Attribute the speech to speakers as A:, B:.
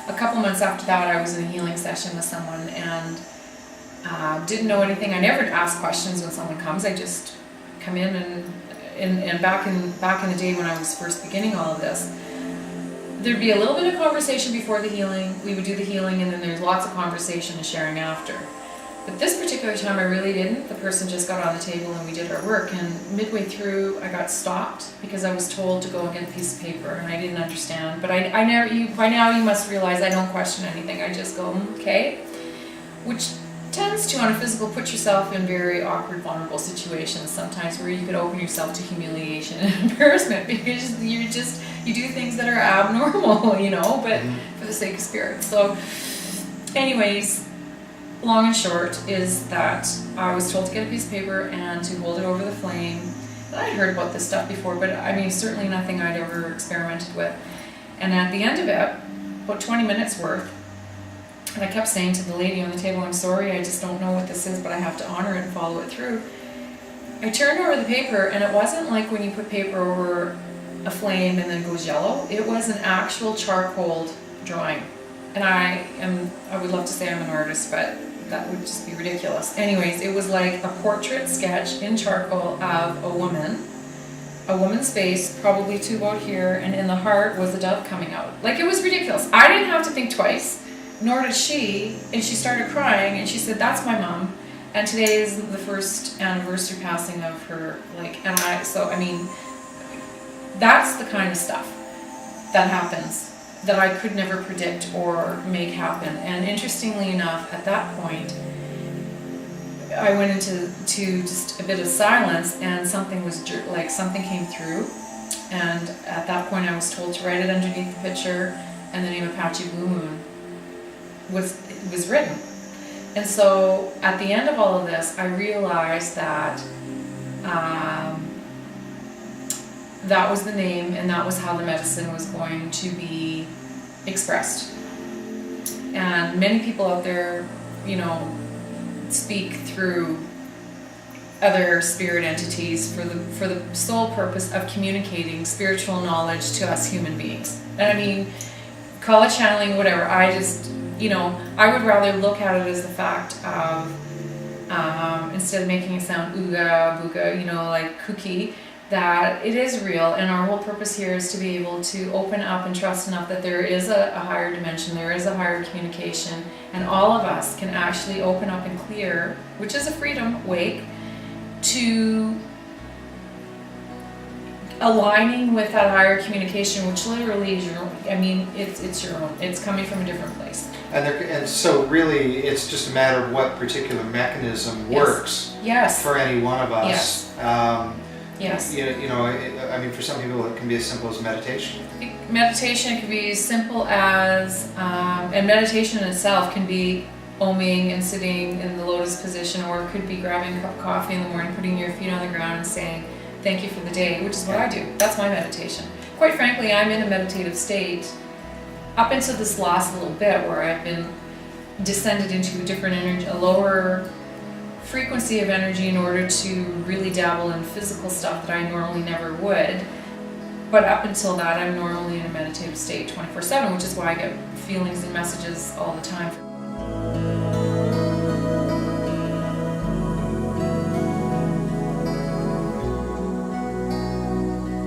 A: a couple months after that, I was in a healing session with someone and didn't know anything. I never ask questions when someone comes. I just come in and back in the day when I was first beginning all of this, there'd be a little bit of conversation before the healing. We would do the healing, and then there's lots of conversation and sharing after. But this particular time I really didn't. The person just got on the table and we did our work, and midway through I got stopped because I was told to go and get a piece of paper and I didn't understand. But I never, by now you must realize I don't question anything. I just go, okay. Which tends to, on a physical, put yourself in very awkward, vulnerable situations sometimes where you could open yourself to humiliation and embarrassment because you do things that are abnormal, you know, but for the sake of spirit. So anyways, long and short is that I was told to get a piece of paper and to hold it over the flame. I'd heard about this stuff before, but I mean, certainly nothing I'd ever experimented with. And at the end of it, about 20 minutes worth, and I kept saying to the lady on the table, I'm sorry, I just don't know what this is, but I have to honor it and follow it through. I turned over the paper, and it wasn't like when you put paper over a flame and then it goes yellow. It was an actual charcoal drawing. And I would love to say I'm an artist, but that would just be ridiculous. Anyways, it was like a portrait sketch in charcoal of a woman's face, probably to about here, and in the heart was a dove coming out. Like, it was ridiculous. I didn't have to think twice, nor did she, and she started crying, and she said, that's my mom, and today is the first anniversary passing of her, like, and I mean, that's the kind of stuff that happens that I could never predict or make happen. And interestingly enough, at that point, I went into just a bit of silence, and something came through. And at that point, I was told to write it underneath the picture, and the name Apache Blue Moon was written. And so, at the end of all of this, I realized that that was the name, and that was how the medicine was going to be expressed. And many people out there, you know, speak through other spirit entities for the sole purpose of communicating spiritual knowledge to us human beings. And I mean, call it channeling, whatever. I just, you know, I would rather look at it as the fact of, instead of making it sound ooga booga, you know, like kooky, that it is real, and our whole purpose here is to be able to open up and trust enough that there is a higher dimension, there is a higher communication, and all of us can actually open up and clear, which is a freedom wake, to aligning with that higher communication, which literally is your own. I mean, it's your own. It's coming from a different place.
B: And so really, it's just a matter of what particular mechanism works for any one of us.
A: Yes.
B: You know, I mean, for some people it can be as simple as meditation.
A: Meditation can be as simple as, and meditation in itself can be oming and sitting in the lotus position, or it could be grabbing a cup of coffee in the morning, putting your feet on the ground and saying, thank you for the day, which is what I do. That's my meditation. Quite frankly, I'm in a meditative state up until this last little bit where I've been descended into a different energy, a lower frequency of energy in order to really dabble in physical stuff that I normally never would. But up until that, I'm normally in a meditative state 24/7, which is why I get feelings and messages all the time.